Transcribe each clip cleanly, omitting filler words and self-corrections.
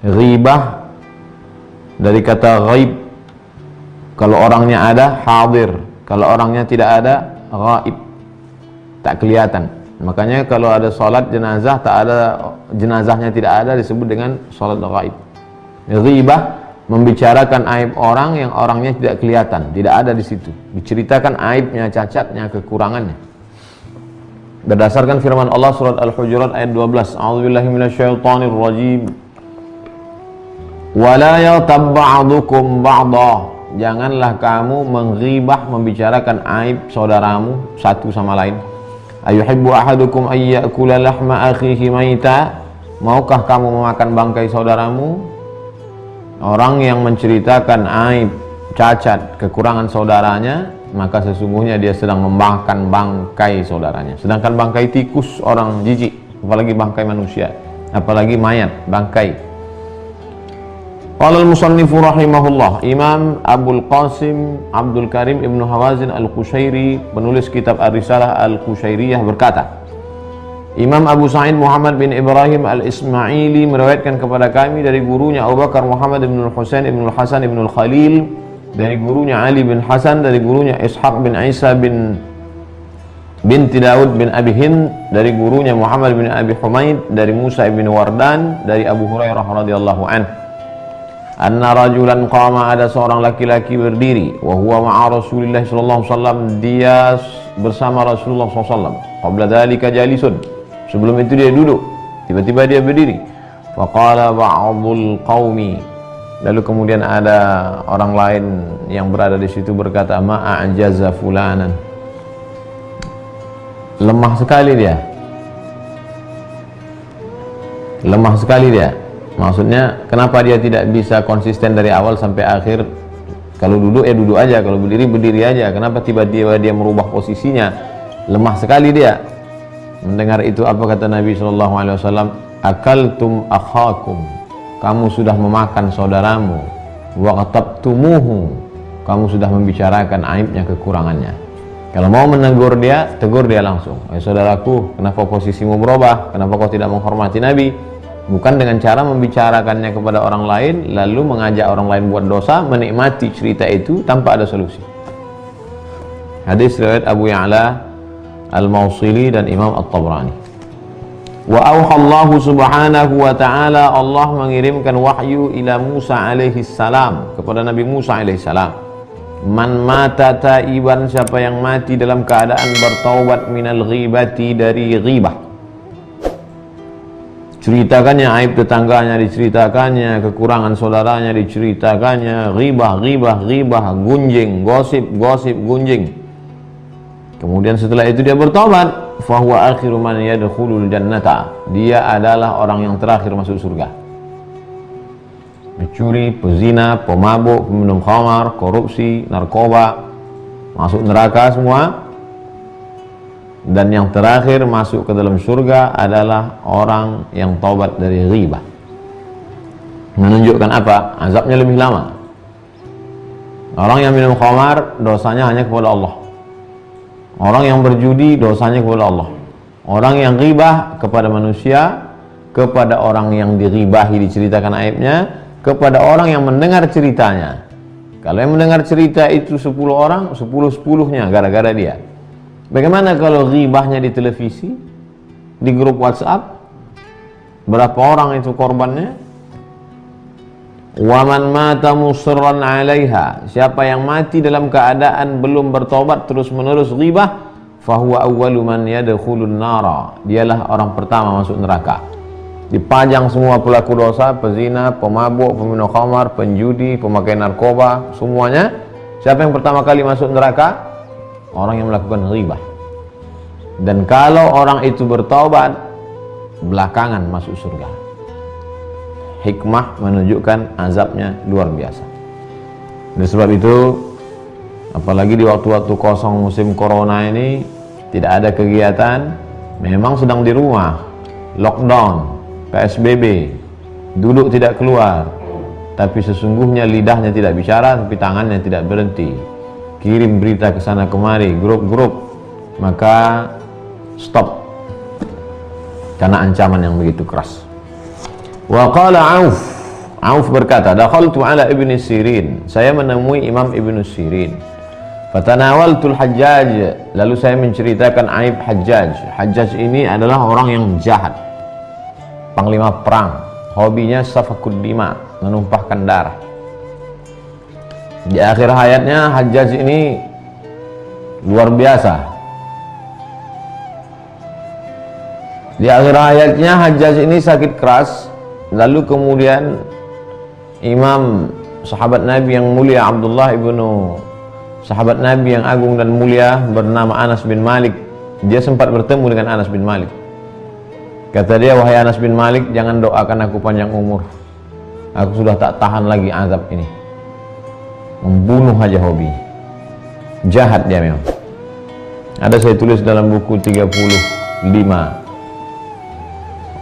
Ghibah dari kata ghaib, kalau orangnya ada, hadir. Kalau orangnya tidak ada, ghaib, tak kelihatan. Makanya kalau ada sholat jenazah, tak ada jenazahnya, tidak ada, disebut dengan sholat ghaib. Ghibah membicarakan aib orang yang orangnya tidak kelihatan, tidak ada di situ. Diceritakan aibnya, cacatnya, kekurangannya. Berdasarkan firman Allah surat Al-Hujurat ayat 12, A'udzubillahi minasyaitonir rajim. Wala yaghtab ba'dukum ba'dha. Janganlah kamu menghibah, membicarakan aib saudaramu satu sama lain. Ayuhibbu ahadukum ay ya'kula lahma akhihi maita. Maukah kamu memakan bangkai saudaramu? Orang yang menceritakan aib, cacat, kekurangan saudaranya, maka sesungguhnya dia sedang memakan bangkai saudaranya. Sedangkan bangkai tikus orang jijik, apalagi bangkai manusia, apalagi mayat, bangkai. Qala al-musannifu rahimahullah, Imam Abul Qasim Abdul Karim Ibnu Hawazin Al-Qushairi, penulis kitab Ar-Risalah Al-Qushairiyah, berkata, Imam Abu Sa'id Muhammad bin Ibrahim Al-Ismaili meriwayatkan kepada kami dari gurunya Abu Bakar Muhammad bin Al-Husain bin Al-Hasan bin Al-Khalil, dari gurunya Ali bin Hasan, dari gurunya Ishaq bin Isa binti Daud bin Abi Hind, dari gurunya Muhammad bin Abi Humaid, dari Musa bin Wardan, dari Abu Hurairah radhiyallahu anhu, anna rajulan qama, ada seorang laki-laki berdiri, wa huwa ma'a Rasulillah sallallahu alaihi wasallam, dia bersama Rasulullah sallallahu alaihi wasallam, qabla dzalika jalisun, sebelum itu dia duduk, tiba-tiba dia berdiri. Faqala ba'dul qaumi, lalu kemudian ada orang lain yang berada di situ berkata, ma'ajaza fulanan, lemah sekali dia, lemah sekali dia. Maksudnya kenapa dia tidak bisa konsisten dari awal sampai akhir? Kalau duduk ya duduk aja, kalau berdiri berdiri aja. Kenapa tiba-tiba dia merubah posisinya? Lemah sekali dia. Mendengar itu apa kata Nabi SAW? Akaltum akhakum, kamu sudah memakan saudaramu. Wa qatabtumuhu, kamu sudah membicarakan aibnya, kekurangannya. Kalau mau menegur dia, tegur dia langsung. Saudaraku, kenapa posisimu berubah? Kenapa kau tidak menghormati Nabi? Bukan dengan cara membicarakannya kepada orang lain, lalu mengajak orang lain buat dosa, menikmati cerita itu tanpa ada solusi. Hadis riwayat Abu Ya'la Al-Mawsili dan Imam At-Tabrani. Wa auhallahu subhanahu wa ta'ala, Allah mengirimkan wahyu ila Musa alaihi salam, kepada Nabi Musa alaihi salam. Man mata taiban, siapa yang mati dalam keadaan bertaubat, minal ghibati, dari ghibah. Ceritakannya aib tetangganya, diceritakannya kekurangan saudaranya, diceritakannya ghibah, gunjing, gosip, gunjing. Kemudian setelah itu dia bertobat, fahuwa akhiru man yadkhulul jannata, dia adalah orang yang terakhir masuk surga. Mencuri, pezina, pemabuk, peminum khamar, korupsi, narkoba, masuk neraka semua. Dan yang terakhir masuk ke dalam surga adalah orang yang taubat dari ghibah. Menunjukkan apa? Azabnya lebih lama. Orang yang minum khamar, dosanya hanya kepada Allah. Orang yang berjudi, dosanya kepada Allah. Orang yang ghibah kepada manusia, kepada orang yang dighibahi, diceritakan aibnya, kepada orang yang mendengar ceritanya. Kalau yang mendengar cerita itu 10 orang, 10-10-nya gara-gara dia. Bagaimana kalau ghibahnya di televisi, di grup WhatsApp? Berapa orang itu korbannya? Waman mata musirran 'alaiha, siapa yang mati dalam keadaan belum bertobat terus-menerus ghibah, fahuwa awwalu man yadkhulun nara, dialah orang pertama masuk neraka. Dipajang semua pelaku dosa, pezina, pemabuk, peminum khamar, penjudi, pemakai narkoba, semuanya. Siapa yang pertama kali masuk neraka? Orang yang melakukan ghibah. Dan kalau orang itu bertaubat, belakangan masuk surga. Hikmah menunjukkan azabnya luar biasa. Oleh sebab itu, apalagi di waktu-waktu kosong musim corona ini, tidak ada kegiatan, memang sedang di rumah, lockdown, PSBB, duduk tidak keluar, tapi sesungguhnya lidahnya tidak bicara, tapi tangannya tidak berhenti. Kirim berita ke sana kemari, grup-grup, maka stop, karena ancaman yang begitu keras. Wa qala Auf, Auf berkata, dakhaltu ala Ibnu Sirin, saya menemui Imam Ibnu Sirin. Fatanawaltul Hajjaj, lalu saya menceritakan aib Hajjaj. Hajjaj ini adalah orang yang jahat, panglima perang, hobinya safakud dima, menumpahkan darah. Di akhir hayatnya Hajjaj ini luar biasa. Di akhir hayatnya Hajjaj ini sakit keras. Lalu kemudian Imam sahabat Nabi yang mulia Abdullah ibnu sahabat Nabi yang agung dan mulia bernama Anas bin Malik, dia sempat bertemu dengan Anas bin Malik. Kata dia, wahai Anas bin Malik, jangan doakan aku panjang umur, aku sudah tak tahan lagi azab ini. Membunuh aja hobi, jahat dia memang. Ada saya tulis dalam buku 35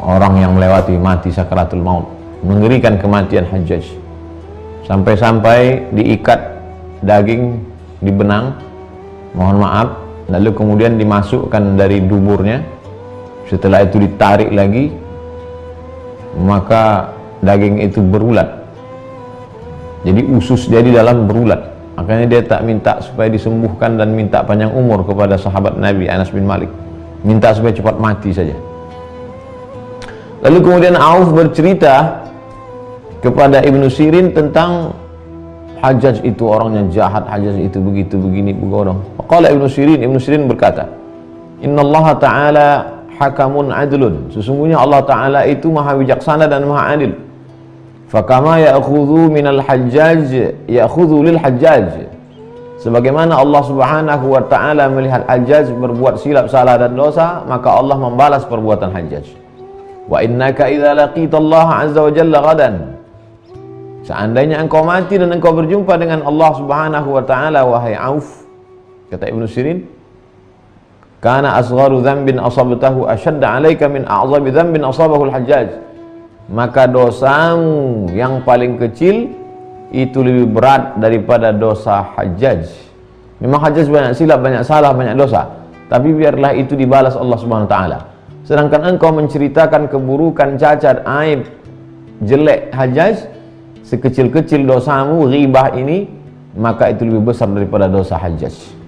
orang yang melewati mati sakaratul maut. Mengerikan kematian Hajjaj, sampai-sampai diikat daging di benang, mohon maaf, lalu kemudian dimasukkan dari duburnya. Setelah itu ditarik lagi, maka daging itu berulat, jadi usus dia di dalam berulat. Makanya dia tak minta supaya disembuhkan dan minta panjang umur kepada sahabat Nabi Anas bin Malik, minta supaya cepat mati saja. Lalu kemudian Auf bercerita kepada Ibnu Sirin tentang Hajjaj itu orangnya jahat, Hajjaj itu begitu begini begodong. Faqala Ibnu Sirin berkata, Innallaha ta'ala hakamun adlun, sesungguhnya Allah Ta'ala itu maha bijaksana dan maha adil. Fakama ya'khudhu minal Hajjaj ya'khudhu lil Hajjaj, sebagaimana Allah Subhanahu wa ta'ala melihat Hajjaj berbuat silap, salah dan dosa, maka Allah membalas perbuatan Hajjaj. Wa innaka idza laqita Allah azza wa jalla ghadan, seandainya engkau mati dan engkau berjumpa dengan Allah Subhanahu wa ta'ala, wahai Auf, kata Ibnu Sirin, kana asgharu dhanbin asabtahu ashadda 'alaika min a'zabi dhanbin asabahu al-Hajjaj, maka dosamu yang paling kecil itu lebih berat daripada dosa Hajjaj. Memang Hajjaj banyak silap, banyak salah, banyak dosa, tapi biarlah itu dibalas Allah Subhanahu wa ta'ala. Sedangkan engkau menceritakan keburukan, cacat, aib, jelek Hajjaj, sekecil-kecil dosamu ghibah ini, maka itu lebih besar daripada dosa Hajjaj.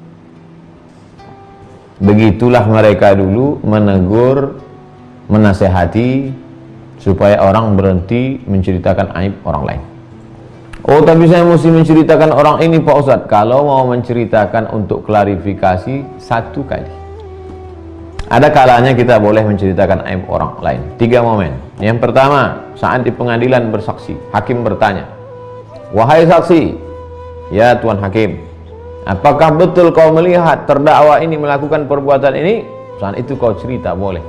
Begitulah mereka dulu menegur, menasehati supaya orang berhenti menceritakan aib orang lain. Oh, tapi saya mesti menceritakan orang ini Pak Ustadz. Kalau mau menceritakan untuk klarifikasi, satu kali. Ada kalanya kita boleh menceritakan aib orang lain. 3 momen. Yang pertama, saat di pengadilan bersaksi, hakim bertanya, wahai saksi, ya Tuan Hakim, apakah betul kau melihat terdakwa ini melakukan perbuatan ini? Saat itu kau cerita, boleh.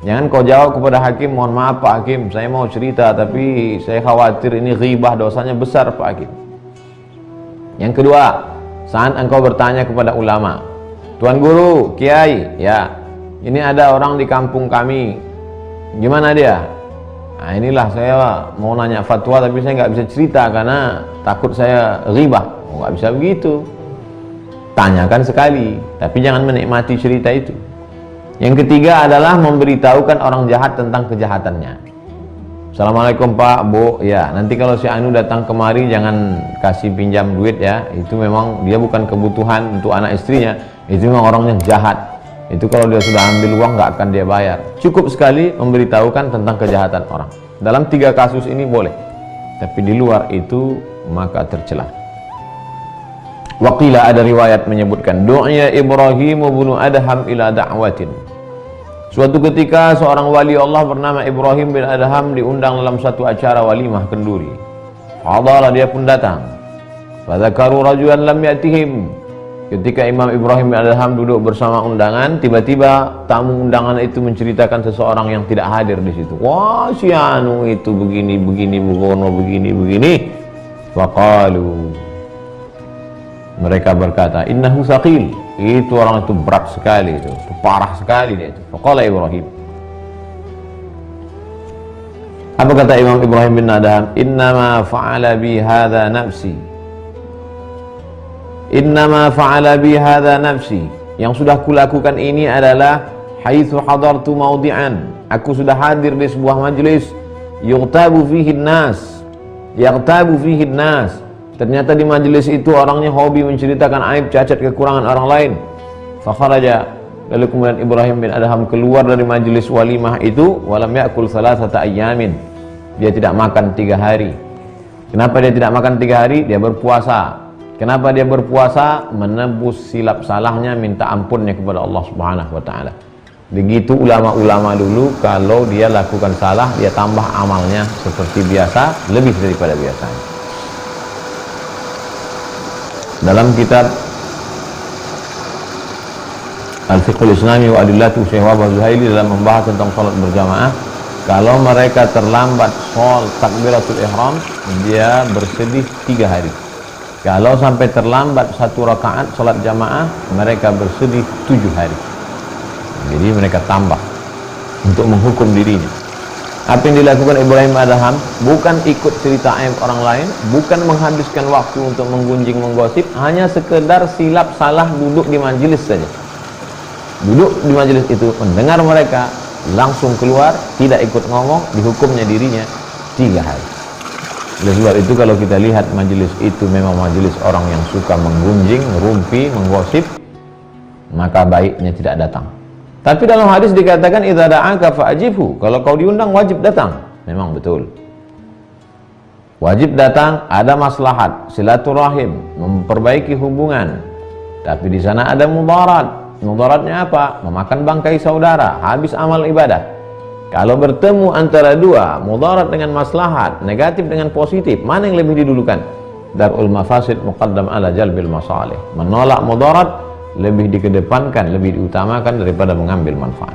Jangan kau jawab kepada hakim, mohon maaf Pak Hakim, saya mau cerita tapi saya khawatir ini ghibah, dosanya besar Pak Hakim. Yang kedua, saat engkau bertanya kepada ulama, Tuan Guru, Kiai, ya, ini ada orang di kampung kami, gimana dia? Nah, inilah saya mau nanya fatwa tapi saya nggak bisa cerita karena takut saya ghibah. Oh, nggak bisa begitu. Tanyakan sekali, tapi jangan menikmati cerita itu. Yang ketiga adalah memberitahukan orang jahat tentang kejahatannya. Assalamualaikum Pak, Bu, ya nanti kalau si Anu datang kemari jangan kasih pinjam duit ya, itu memang dia bukan kebutuhan untuk anak istrinya, itu memang orangnya jahat. Itu kalau dia sudah ambil uang nggak akan dia bayar. Cukup sekali memberitahukan tentang kejahatan orang. Dalam 3 kasus ini boleh, tapi di luar itu maka tercela. Waqila, ada riwayat menyebutkan, du'ya Ibrahim bin Adham ila da'watin. Suatu ketika seorang wali Allah bernama Ibrahim bin Adham diundang dalam satu acara walimah kenduri. Hadara, dia pun datang. Fadzakaru rajulan lam ya'tihim. Ketika Imam Ibrahim bin Adham duduk bersama undangan, tiba-tiba tamu undangan itu menceritakan seseorang yang tidak hadir di situ. Wah, si Anu itu begini, begono, begini. Faqalu, mereka berkata, innahu saqil, itu orang itu berat sekali, itu parah sekali dia itu. Faqala Ibrahim, apa kata Imam Ibrahim bin Adham? Innama fa'ala bi hadha nafsi. Innama fa'ala bi hadha nafsi, yang sudah kulakukan ini adalah haitsu hadartu maudi'an, aku sudah hadir di sebuah majlis yughtabu fihi nas, Yaqtabu fihi nas. Ternyata di majelis itu orangnya hobi menceritakan aib, cacat, kekurangan orang lain. Fakharaja, lalu kemudian Ibrahim bin Adham keluar dari majelis walimah itu, walam ya'kul salasata ayyamin. Dia tidak makan 3 hari. Kenapa dia tidak makan 3 hari? Dia berpuasa. Kenapa dia berpuasa? Menebus silap salahnya, minta ampunnya kepada Allah Subhanahu wa taala. Begitu ulama-ulama dulu, kalau dia lakukan salah, dia tambah amalnya seperti biasa, lebih daripada biasanya. Dalam kitab Al-Fiqhul Islami wa Adillatu Syekh Wahbah Zuhaili dalam membahas tentang salat berjamaah, kalau mereka terlambat sholat takbiratul ihram, dia bersedih 3 hari. Kalau sampai terlambat 1 rakaat sholat jamaah, mereka bersedih 7 hari. Jadi mereka tambah untuk menghukum dirinya. Apa yang dilakukan Ibrahim Adham bukan ikut cerita aib orang lain, bukan menghabiskan waktu untuk menggunjing, menggosip, hanya sekedar silap salah duduk di majelis saja. Duduk di majelis itu, mendengar mereka, langsung keluar, tidak ikut ngomong, dihukumnya dirinya 3 hari. Oleh sebab itu kalau kita lihat majelis itu memang majelis orang yang suka menggunjing, merumpi, menggosip, maka baiknya tidak datang. Tapi dalam hadis dikatakan idza da'aka fa'ajibhu, kalau kau diundang wajib datang. Memang betul. Wajib datang, ada maslahat, silaturahim, memperbaiki hubungan. Tapi di sana ada mudarat. Mudaratnya apa? Memakan bangkai saudara, habis amal ibadah. Kalau bertemu antara dua, mudarat dengan maslahat, negatif dengan positif, mana yang lebih didulukan? Darul mafasid muqaddam ala jalbil masalih. Menolak mudarat lebih dikedepankan, lebih diutamakan daripada mengambil manfaat.